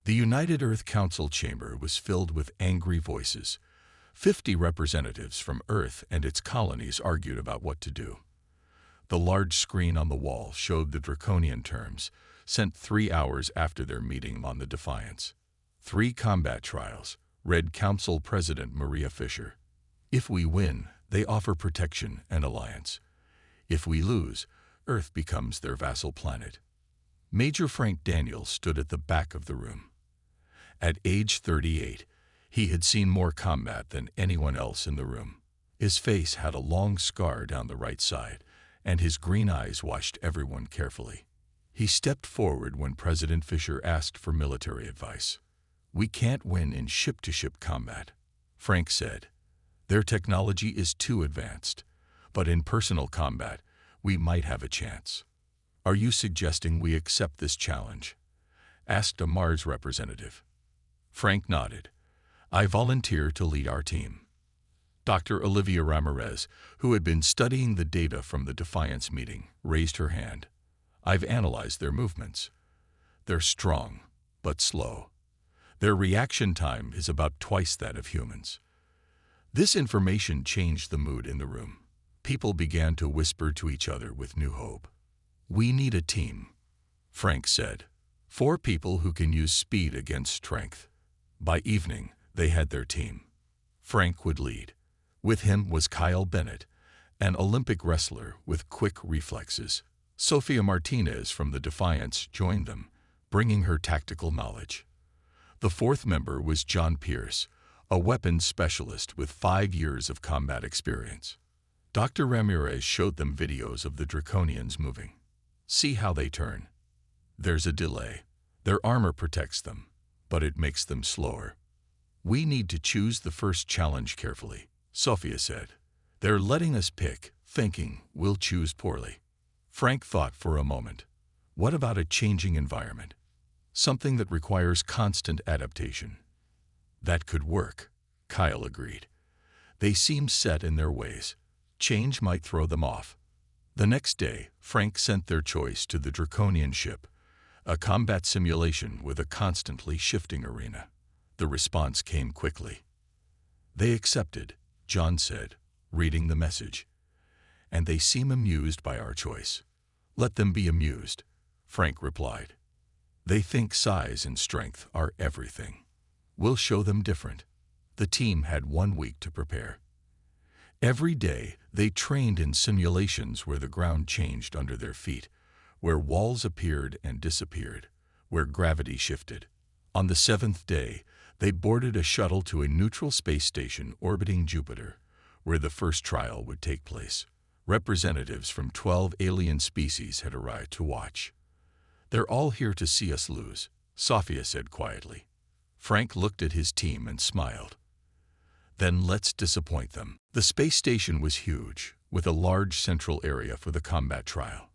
The United Earth Council chamber was filled with angry voices. 50 representatives from Earth and its colonies argued about what to do. The large screen on the wall showed the draconian terms, sent 3 hours after their meeting on the Defiance. 3 combat trials, read Council President Maria Fisher. If we win, they offer protection and alliance. If we lose, Earth becomes their vassal planet. Major Frank Daniels stood at the back of the room. At age 38, he had seen more combat than anyone else in the room. His face had a long scar down the right side, and his green eyes watched everyone carefully. He stepped forward when President Fisher asked for military advice. "We can't win in ship-to-ship combat," Frank said. "Their technology is too advanced, but in personal combat, we might have a chance." "Are you suggesting we accept this challenge?" asked a Mars representative. Frank nodded. "I volunteer to lead our team." Dr. Olivia Ramirez, who had been studying the data from the Defiance meeting, raised her hand. "I've analyzed their movements. They're strong, but slow. Their reaction time is about twice that of humans." This information changed the mood in the room. People began to whisper to each other with new hope. "We need a team," Frank said. 4 people who can use speed against strength." By evening, they had their team. Frank would lead. With him was Kyle Bennett, an Olympic wrestler with quick reflexes. Sofia Martinez from the Defiance joined them, bringing her tactical knowledge. The 4th member was John Pierce, a weapons specialist with 5 years of combat experience. Dr. Ramirez showed them videos of the Draconians moving. "See how they turn. There's a delay. Their armor protects them, but it makes them slower. We need to choose the first challenge carefully," Sofia said. "They're letting us pick, thinking we'll choose poorly." Frank thought for a moment. What about a changing environment? Something that requires constant adaptation. "That could work," Kyle agreed. "They seem set in their ways. Change might throw them off." The next day, Frank sent their choice to the Draconian ship, a combat simulation with a constantly shifting arena. The response came quickly. "They accepted," John said, reading the message. "And they seem amused by our choice." "Let them be amused," Frank replied. "They think size and strength are everything. We'll show them different." The team had 1 week to prepare. Every day, they trained in simulations where the ground changed under their feet, where walls appeared and disappeared, where gravity shifted. On the 7th day, they boarded a shuttle to a neutral space station orbiting Jupiter, where the first trial would take place. Representatives from 12 alien species had arrived to watch. "They're all here to see us lose," Sofia said quietly. Frank looked at his team and smiled. "Then let's disappoint them." The space station was huge, with a large central area for the combat trial.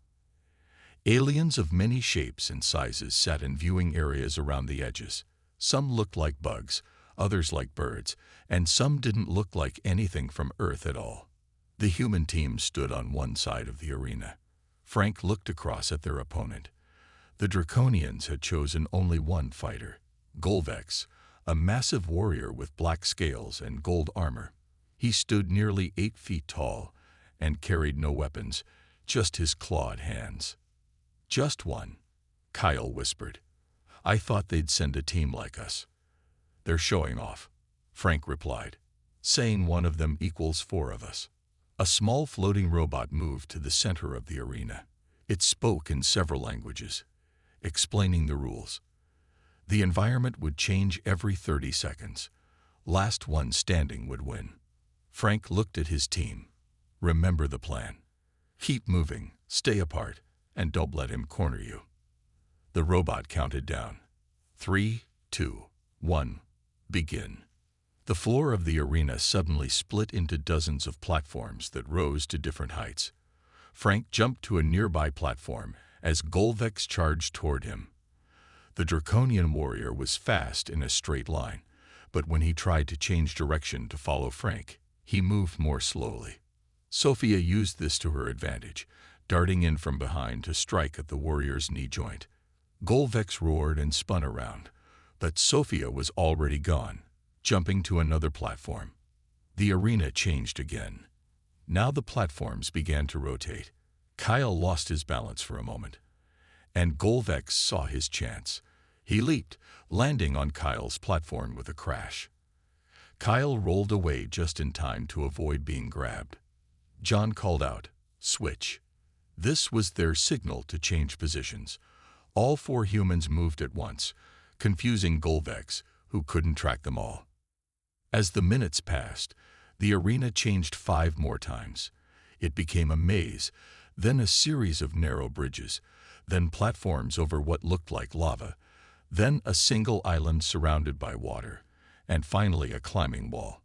Aliens of many shapes and sizes sat in viewing areas around the edges. Some looked like bugs, others like birds, and some didn't look like anything from Earth at all. The human team stood on one side of the arena. Frank looked across at their opponent. The Draconians had chosen only one fighter, Golvex, a massive warrior with black scales and gold armor. He stood nearly 8 feet tall and carried no weapons, just his clawed hands. "Just one," Kyle whispered. "I thought they'd send a team like us." "They're showing off," Frank replied, saying one of them equals 4 of us. A small floating robot moved to the center of the arena. It spoke in several languages, explaining the rules. The environment would change every 30 seconds. Last one standing would win. Frank looked at his team. "Remember the plan. Keep moving, stay apart, and don't let him corner you." The robot counted down. 3, 2, 1, begin. The floor of the arena suddenly split into dozens of platforms that rose to different heights. Frank jumped to a nearby platform as Golvex charged toward him. The Draconian warrior was fast in a straight line, but when he tried to change direction to follow Frank, he moved more slowly. Sofia used this to her advantage, darting in from behind to strike at the warrior's knee joint. Golvex roared and spun around, But Sophia was already gone, jumping to another platform. The arena changed again. Now the platforms began to rotate. Kyle lost his balance for a moment, and Golvex saw his chance. He leaped, landing on Kyle's platform with a crash. Kyle rolled away just in time to avoid being grabbed. John called out, "Switch." This was their signal to change positions. All four humans moved at once, confusing Golvex, who couldn't track them all. As the minutes passed, the arena changed 5 more times. It became a maze, then a series of narrow bridges, then platforms over what looked like lava, then a single island surrounded by water, and finally a climbing wall.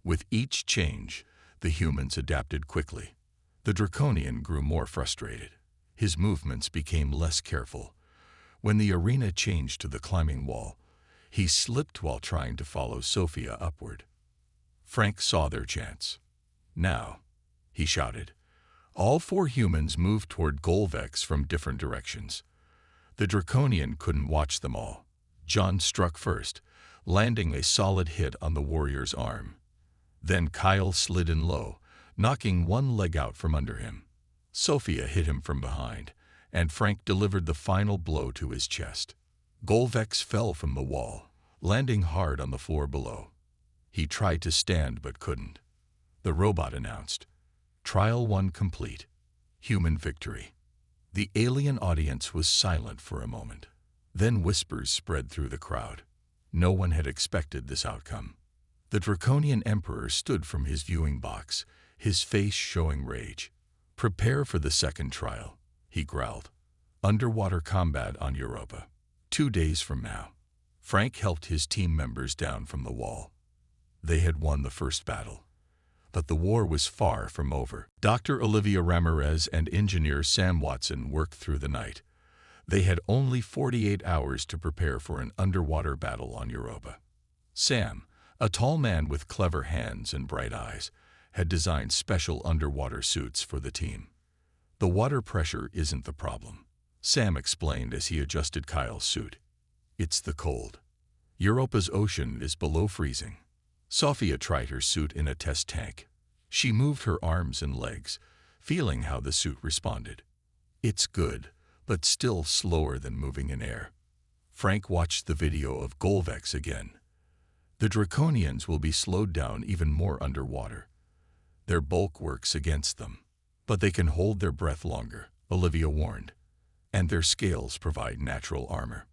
With each change, the humans adapted quickly. The Draconian grew more frustrated. His movements became less careful. When the arena changed to the climbing wall, he slipped while trying to follow Sophia upward. Frank saw their chance. "Now," he shouted. All 4 humans moved toward Golvex from different directions. The Draconian couldn't watch them all. John struck first, landing a solid hit on the warrior's arm. Then Kyle slid in low, knocking one leg out from under him. Sophia hit him from behind, and Frank delivered the final blow to his chest. Golvex fell from the wall, landing hard on the floor below. He tried to stand but couldn't. The robot announced, "Trial 1 complete. Human victory." The alien audience was silent for a moment. Then whispers spread through the crowd. No one had expected this outcome. The Draconian Emperor stood from his viewing box, his face showing rage. "Prepare for the second trial," he growled. "Underwater combat on Europa. 2 days from now." Frank helped his team members down from the wall. They had won the first battle. But the war was far from over. Dr. Olivia Ramirez and engineer Sam Watson worked through the night. They had only 48 hours to prepare for an underwater battle on Europa. Sam, a tall man with clever hands and bright eyes, had designed special underwater suits for the team. "The water pressure isn't the problem," Sam explained as he adjusted Kyle's suit. "It's the cold. Europa's ocean is below freezing." Sophia tried her suit in a test tank. She moved her arms and legs, feeling how the suit responded. "It's good, but still slower than moving in air." Frank watched the video of Golvex again. The Draconians will be slowed down even more underwater. Their bulk works against them. But they can hold their breath longer, Olivia warned. And their scales provide natural armor.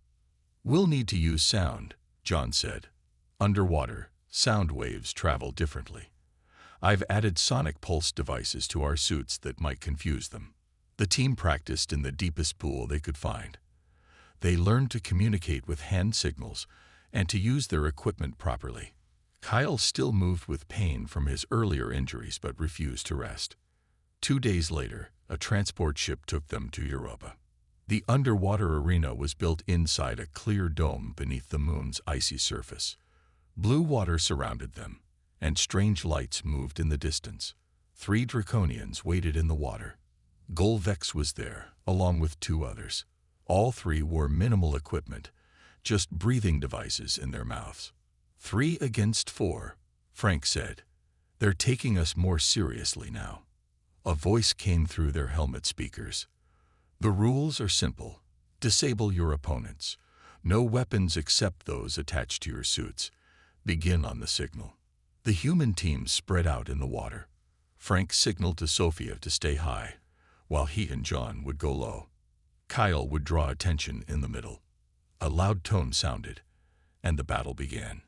"We'll need to use sound," John said. "Underwater, sound waves travel differently. I've added sonic pulse devices to our suits that might confuse them." The team practiced in the deepest pool they could find. They learned to communicate with hand signals and to use their equipment properly. Kyle still moved with pain from his earlier injuries but refused to rest. 2 days later, a transport ship took them to Europa. The underwater arena was built inside a clear dome beneath the moon's icy surface. Blue water surrounded them, and strange lights moved in the distance. 3 Draconians waited in the water. Golvex was there, along with 2 others. All 3 wore minimal equipment, just breathing devices in their mouths. 3 against 4, Frank said. "They're taking us more seriously now." A voice came through their helmet speakers. "The rules are simple. Disable your opponents. No weapons except those attached to your suits. Begin on the signal." The human team spread out in the water. Frank signaled to Sophia to stay high, while he and John would go low. Kyle would draw attention in the middle. A loud tone sounded, and the battle began.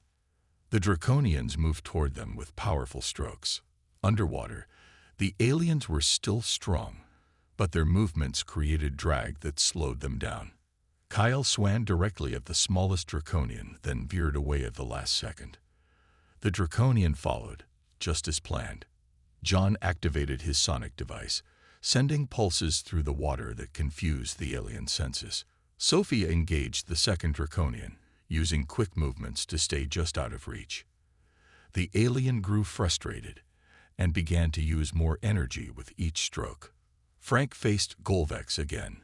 The Draconians moved toward them with powerful strokes. Underwater, the aliens were still strong, but their movements created drag that slowed them down. Kyle swam directly at the smallest Draconian, then veered away at the last second. The Draconian followed, just as planned. John activated his sonic device, sending pulses through the water that confused the alien senses. Sophia engaged the second Draconian, using quick movements to stay just out of reach. The alien grew frustrated and began to use more energy with each stroke. Frank faced Golvex again.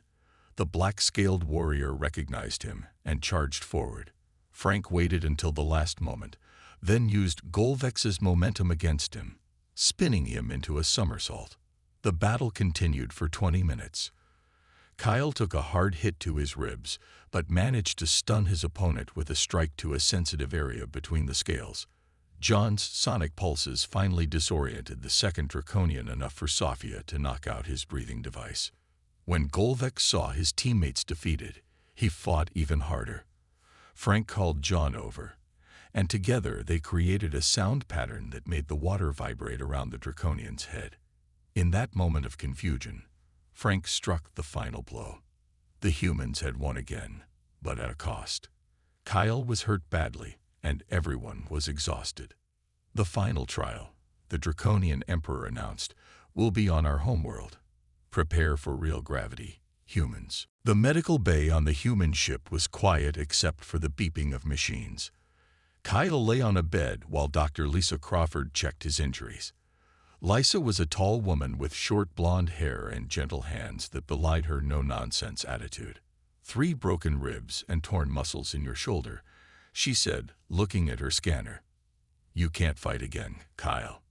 The black-scaled warrior recognized him and charged forward. Frank waited until the last moment, then used Golvex's momentum against him, spinning him into a somersault. The battle continued for 20 minutes. Kyle took a hard hit to his ribs, but managed to stun his opponent with a strike to a sensitive area between the scales. John's sonic pulses finally disoriented the second Draconian enough for Sophia to knock out his breathing device. When Golvex saw his teammates defeated, he fought even harder. Frank called John over, and together they created a sound pattern that made the water vibrate around the Draconian's head. In that moment of confusion, Frank struck the final blow. The humans had won again, but at a cost. Kyle was hurt badly, and everyone was exhausted. The final trial, the Draconian Emperor announced, will be on our homeworld. Prepare for real gravity, humans. The medical bay on the human ship was quiet except for the beeping of machines. Kyle lay on a bed while Dr. Lisa Crawford checked his injuries. Lisa was a tall woman with short blonde hair and gentle hands that belied her no-nonsense attitude. 3 broken ribs and torn muscles in your shoulder, she said, looking at her scanner. You can't fight again, Kyle.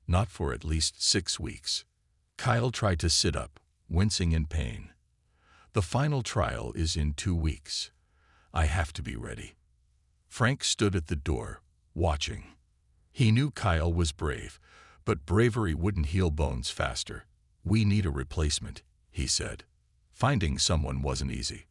Not for at least 6 weeks. Kyle tried to sit up, wincing in pain. The final trial is in 2 weeks. I have to be ready. Frank stood at the door, watching. He knew Kyle was brave, but bravery wouldn't heal bones faster. We need a replacement, he said. Finding someone wasn't easy.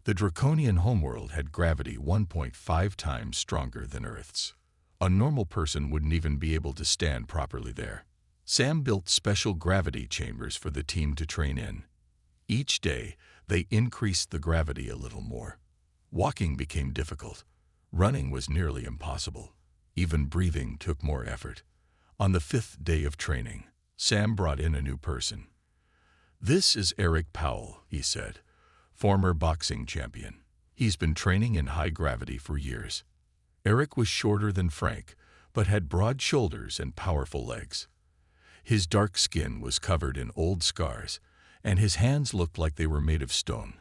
The Draconian homeworld had gravity 1.5 times stronger than Earth's. A normal person wouldn't even be able to stand properly there. Sam built special gravity chambers for the team to train in. Each day, they increased the gravity a little more. Walking became difficult. Running was nearly impossible. Even breathing took more effort. On the 5th day of training, Sam brought in a new person. This is Eric Powell, he said, former boxing champion. He's been training in high gravity for years. Eric was shorter than Frank, but had broad shoulders and powerful legs. His dark skin was covered in old scars, and his hands looked like they were made of stone.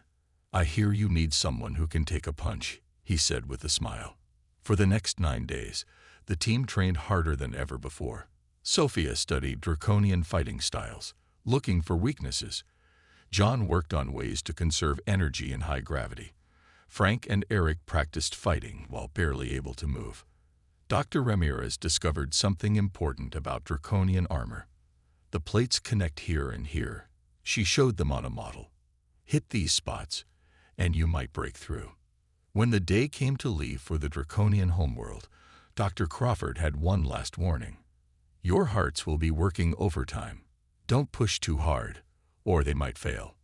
I hear you need someone who can take a punch, he said with a smile. For the next 9 days, the team trained harder than ever before. Sophia studied Draconian fighting styles, looking for weaknesses. John worked on ways to conserve energy in high gravity. Frank and Eric practiced fighting while barely able to move. Dr. Ramirez discovered something important about Draconian armor. The plates connect here and here. She showed them on a model. Hit these spots, and you might break through. When the day came to leave for the Draconian homeworld, Dr. Crawford had one last warning. Your hearts will be working overtime. Don't push too hard, or they might fail.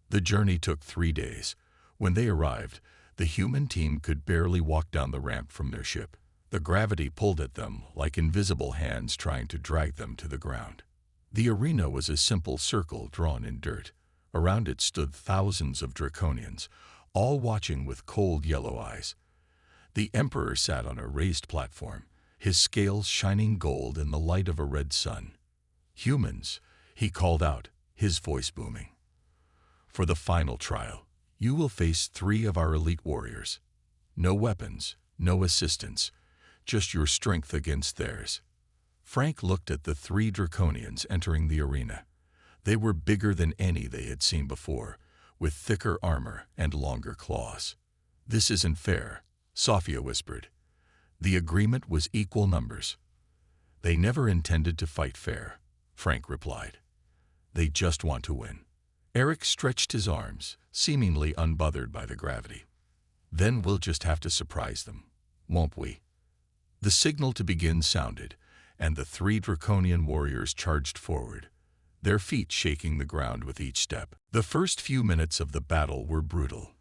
The journey took 3 days. When they arrived, the human team could barely walk down the ramp from their ship. The gravity pulled at them like invisible hands trying to drag them to the ground. The arena was a simple circle drawn in dirt. Around it stood thousands of Draconians, all watching with cold yellow eyes. The Emperor sat on a raised platform, his scales shining gold in the light of a red sun. Humans, he called out, his voice booming. For the final trial, you will face 3 of our elite warriors. No weapons, no assistance, just your strength against theirs. Frank looked at the 3 Draconians entering the arena. They were bigger than any they had seen before, with thicker armor and longer claws. This isn't fair, Sophia whispered. The agreement was equal numbers. They never intended to fight fair, Frank replied. They just want to win. Eric stretched his arms, seemingly unbothered by the gravity. Then we'll just have to surprise them, won't we? The signal to begin sounded, and the 3 Draconian warriors charged forward, their feet shaking the ground with each step. The first few minutes of the battle were brutal.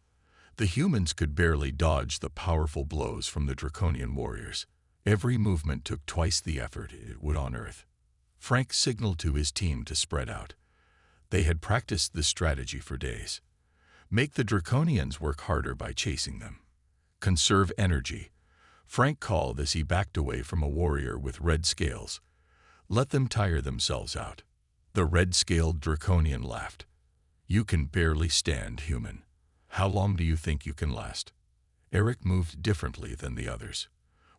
The humans could barely dodge the powerful blows from the Draconian warriors. Every movement took twice the effort it would on Earth. Frank signaled to his team to spread out. They had practiced this strategy for days. Make the Draconians work harder by chasing them. Conserve energy, Frank called as he backed away from a warrior with red scales. Let them tire themselves out. The red-scaled Draconian laughed. You can barely stand, human. How long do you think you can last? Eric moved differently than the others.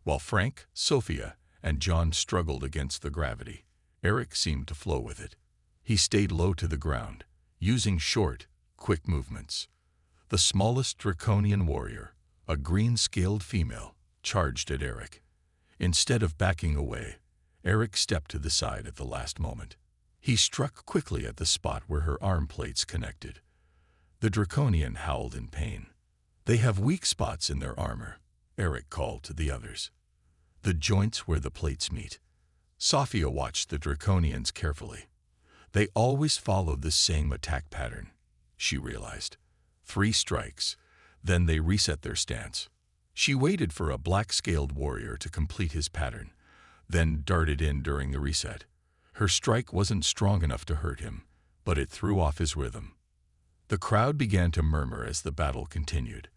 While Frank, Sophia, and John struggled against the gravity, Eric seemed to flow with it. He stayed low to the ground, using short, quick movements. The smallest draconian warrior, a green-scaled female, charged at Eric. Instead of backing away, Eric stepped to the side at the last moment. He struck quickly at the spot where her arm plates connected. The draconian howled in pain. "They have weak spots in their armor," Eric called to the others. "The joints where the plates meet." Sophia watched the draconians carefully. They always follow the same attack pattern, she realized. 3 strikes, then they reset their stance. She waited for a black-scaled warrior to complete his pattern, then darted in during the reset. Her strike wasn't strong enough to hurt him, but it threw off his rhythm. The crowd began to murmur as the battle continued.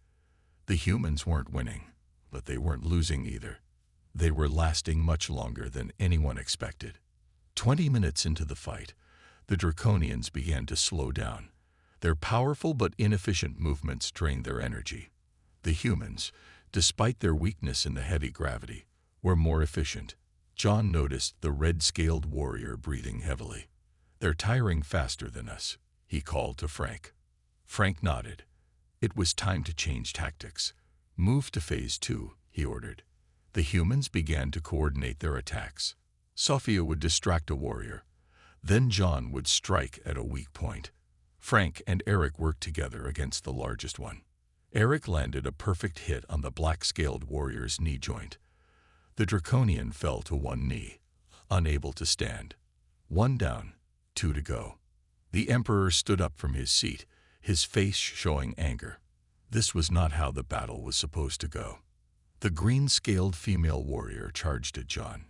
The humans weren't winning, but they weren't losing either. They were lasting much longer than anyone expected. 20 minutes into the fight, the draconians began to slow down. Their powerful but inefficient movements drained their energy. The humans, despite their weakness in the heavy gravity, were more efficient. John noticed the red-scaled warrior breathing heavily. "They're tiring faster than us," he called to Frank. Frank nodded. It was time to change tactics. "Move to phase 2, he ordered. The humans began to coordinate their attacks. Sophia would distract a warrior. Then John would strike at a weak point. Frank and Eric worked together against the largest one. Eric landed a perfect hit on the black-scaled warrior's knee joint. The draconian fell to one knee, unable to stand. 1 down, 2 to go. The Emperor stood up from his seat, his face showing anger. This was not how the battle was supposed to go. The green-scaled female warrior charged at John.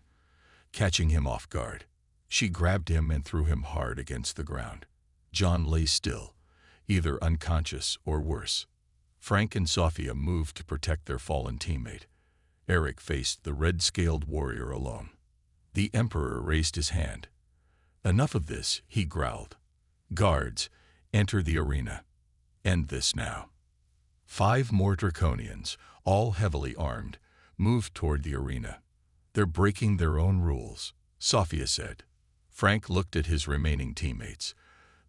Catching him off guard, she grabbed him and threw him hard against the ground. John lay still, either unconscious or worse. Frank and Sophia moved to protect their fallen teammate. Eric faced the red-scaled warrior alone. The Emperor raised his hand. "Enough of this," he growled. "Guards, enter the arena. End this now." 5 more draconians, all heavily armed, moved toward the arena. "They're breaking their own rules," Sophia said. Frank looked at his remaining teammates.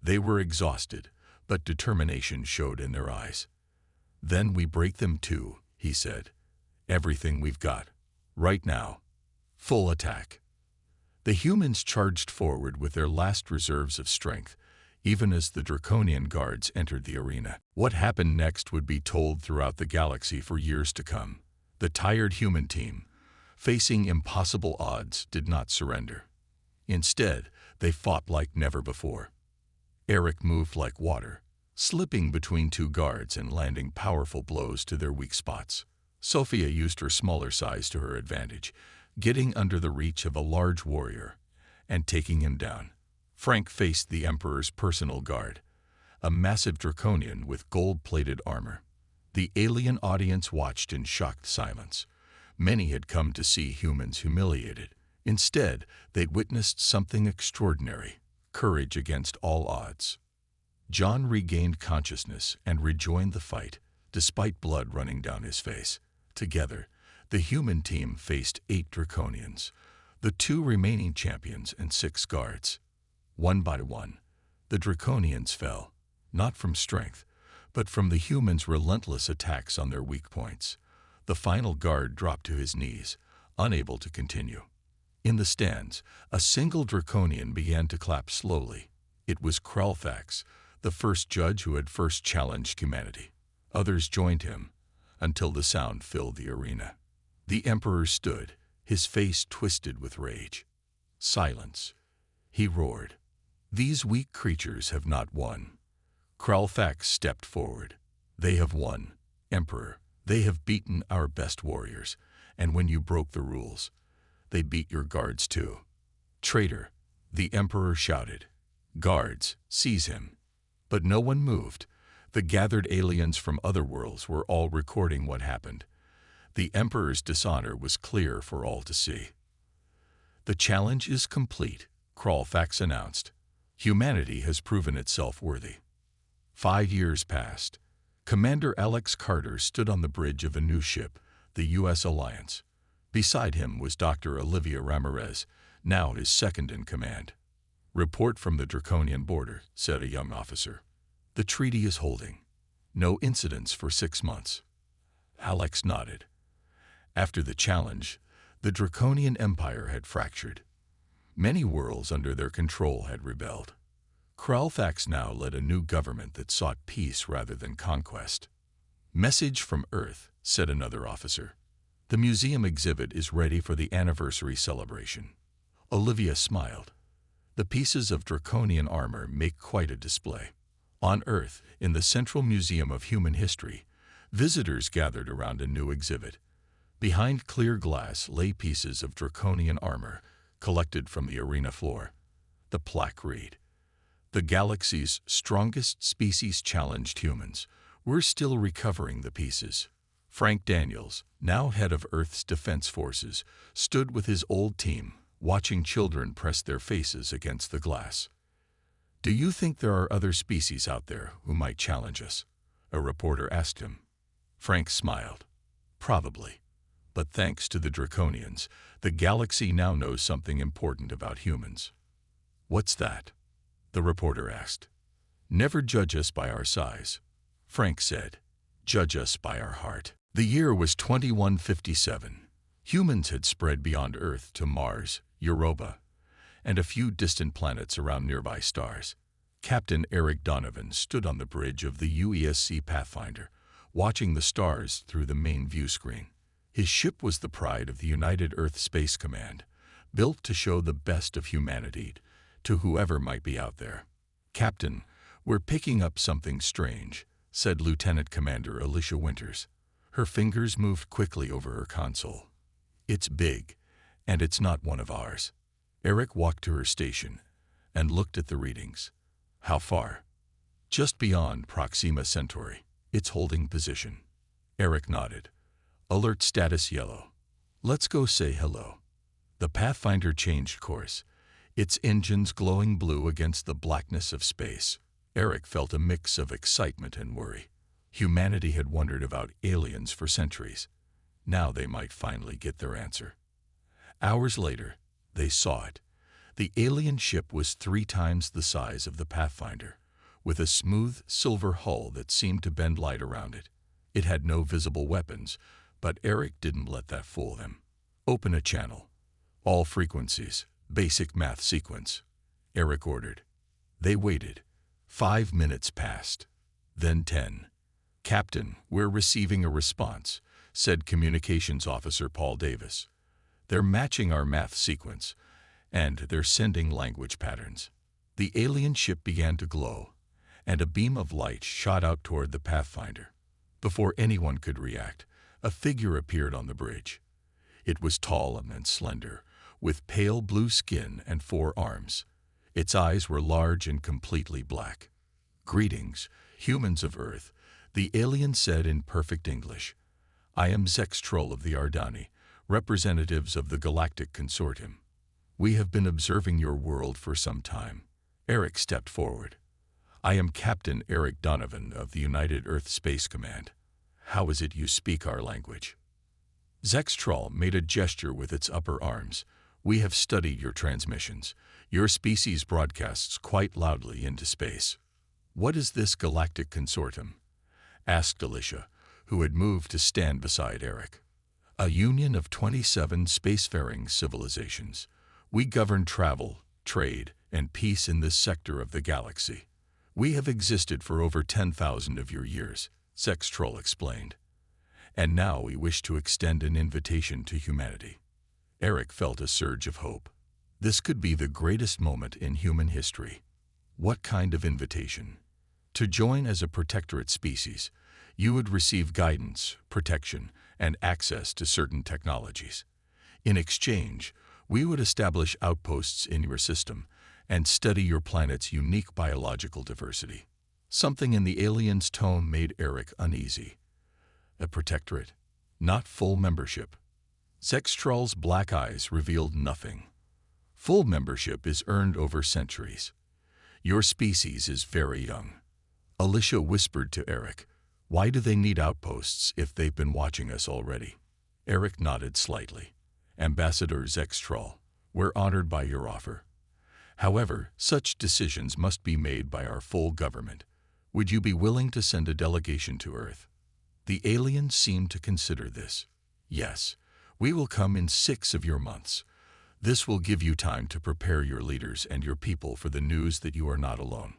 They were exhausted, but determination showed in their eyes. "Then we break them too," he said. "Everything we've got. Right now. Full attack." The humans charged forward with their last reserves of strength, even as the draconian guards entered the arena. What happened next would be told throughout the galaxy for years to come. The tired human team, facing impossible odds, did not surrender. Instead, they fought like never before. Eric moved like water, slipping between 2 guards and landing powerful blows to their weak spots. Sophia used her smaller size to her advantage, getting under the reach of a large warrior and taking him down. Frank faced the Emperor's personal guard, a massive draconian with gold-plated armor. The alien audience watched in shocked silence. Many had come to see humans humiliated. Instead, they'd witnessed something extraordinary: courage against all odds. John regained consciousness and rejoined the fight, despite blood running down his face. Together, the human team faced 8 draconians, the 2 remaining champions and 6 guards. One by one, the draconians fell, not from strength, but from the humans' relentless attacks on their weak points. The final guard dropped to his knees, unable to continue. In the stands, a single draconian began to clap slowly. It was Kralfax, the first judge who had first challenged humanity. Others joined him, until the sound filled the arena. The Emperor stood, his face twisted with rage. "Silence," he roared. "These weak creatures have not won." Kralfax stepped forward. "They have won, Emperor. They have beaten our best warriors, and when you broke the rules, they beat your guards too." "Traitor," the Emperor shouted. "Guards, seize him." But no one moved. The gathered aliens from other worlds were all recording what happened. The Emperor's dishonor was clear for all to see. "The challenge is complete," Kralfax announced. "Humanity has proven itself worthy." 5 years passed. Commander Alex Carter stood on the bridge of a new ship, the U.S. Alliance. Beside him was Dr. Olivia Ramirez, now his second-in-command. "Report from the Draconian border," said a young officer. "The treaty is holding. No incidents for 6 months." Alex nodded. After the challenge, the Draconian Empire had fractured. Many worlds under their control had rebelled. Kralthax now led a new government that sought peace rather than conquest. "Message from Earth," said another officer. "The museum exhibit is ready for the anniversary celebration." Olivia smiled. The pieces of draconian armor make quite a display. On Earth, in the Central Museum of Human History, visitors gathered around a new exhibit. Behind clear glass lay pieces of draconian armor collected from the arena floor. The plaque read, "The galaxy's strongest species challenged humans. We're still recovering the pieces." Frank Daniels, now head of Earth's Defense Forces, stood with his old team, watching children press their faces against the glass. "Do you think there are other species out there who might challenge us?" a reporter asked him. Frank smiled. "Probably. But thanks to the Draconians, the galaxy now knows something important about humans." "What's that?" the reporter asked. "Never judge us by our size," Frank said. "Judge us by our heart." The year was 2157. Humans had spread beyond Earth to Mars, Europa, and a few distant planets around nearby stars. Captain Eric Donovan stood on the bridge of the UESC Pathfinder, watching the stars through the main view screen. His ship was the pride of the United Earth Space Command, built to show the best of humanity to whoever might be out there. "Captain, we're picking up something strange," said Lieutenant Commander Alicia Winters. Her fingers moved quickly over her console. "It's big, and it's not one of ours." Eric walked to her station and looked at the readings. "How far?" "Just beyond Proxima Centauri. It's holding position." Eric nodded. "Alert status yellow. Let's go say hello." The Pathfinder changed course, its engines glowing blue against the blackness of space. Eric felt a mix of excitement and worry. Humanity had wondered about aliens for centuries. Now they might finally get their answer. Hours later, they saw it. The alien ship was 3 times the size of the Pathfinder, with a smooth silver hull that seemed to bend light around it. It had no visible weapons, but Eric didn't let that fool them. "Open a channel. All frequencies. Basic math sequence," Eric ordered. They waited. 5 minutes passed. Then 10. "Captain, we're receiving a response," said Communications Officer Paul Davis. "They're matching our math sequence, and they're sending language patterns." The alien ship began to glow, and a beam of light shot out toward the Pathfinder. Before anyone could react, a figure appeared on the bridge. It was tall and slender, with pale blue skin and 4 arms. Its eyes were large and completely black. "Greetings, humans of Earth," the alien said in perfect English. "I am Zextrol of the Ardani, representatives of the Galactic Consortium. We have been observing your world for some time." Eric stepped forward. "I am Captain Eric Donovan of the United Earth Space Command. How is it you speak our language?" Zextrol made a gesture with its upper arms. "We have studied your transmissions. Your species broadcasts quite loudly into space." "What is this Galactic Consortium?" asked Alicia, who had moved to stand beside Eric. "A union of 27 spacefaring civilizations. We govern travel, trade, and peace in this sector of the galaxy. We have existed for over 10,000 of your years," Zextrol explained. "And now we wish to extend an invitation to humanity." Eric felt a surge of hope. This could be the greatest moment in human history. What kind of invitation? To join as a protectorate species, you would receive guidance, protection, and access to certain technologies. In exchange, we would establish outposts in your system and study your planet's unique biological diversity. Something in the alien's tone made Eric uneasy. A protectorate, not full membership. Zextrol's black eyes revealed nothing. Full membership is earned over centuries. Your species is very young. Alicia whispered to Eric, Why do they need outposts if they've been watching us already? Eric nodded slightly. Ambassador Zextrol, we're honored by your offer. However, such decisions must be made by our full government. Would you be willing to send a delegation to Earth? The aliens seemed to consider this. Yes, we will come in 6 of your months. This will give you time to prepare your leaders and your people for the news that you are not alone.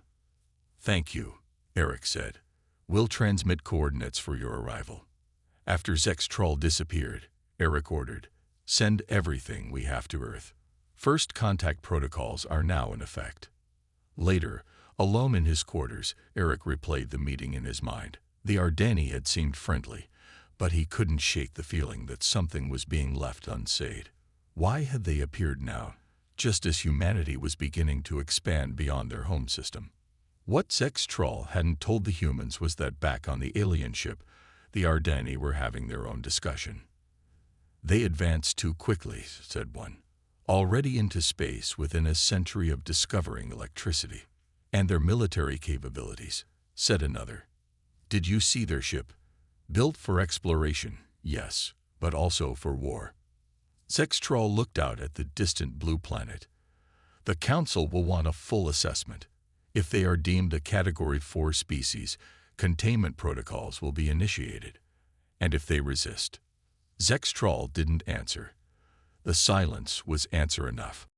Thank you, Eric said. We'll transmit coordinates for your arrival. After Zextrol disappeared, Eric ordered, send everything we have to Earth. First contact protocols are now in effect. Later, alone in his quarters, Eric replayed the meeting in his mind. The Ardani had seemed friendly, but he couldn't shake the feeling that something was being left unsaid. Why had they appeared now, just as humanity was beginning to expand beyond their home system? What Zextrol hadn't told the humans was that back on the alien ship, the Ardani were having their own discussion. They advanced too quickly, said one. Already into space within a century of discovering electricity. And their military capabilities, said another. Did you see their ship? Built for exploration, yes, but also for war. Zextrol looked out at the distant blue planet. The Council will want a full assessment. If they are deemed a Category 4 species, containment protocols will be initiated. And if they resist? Zextrol didn't answer. The silence was answer enough.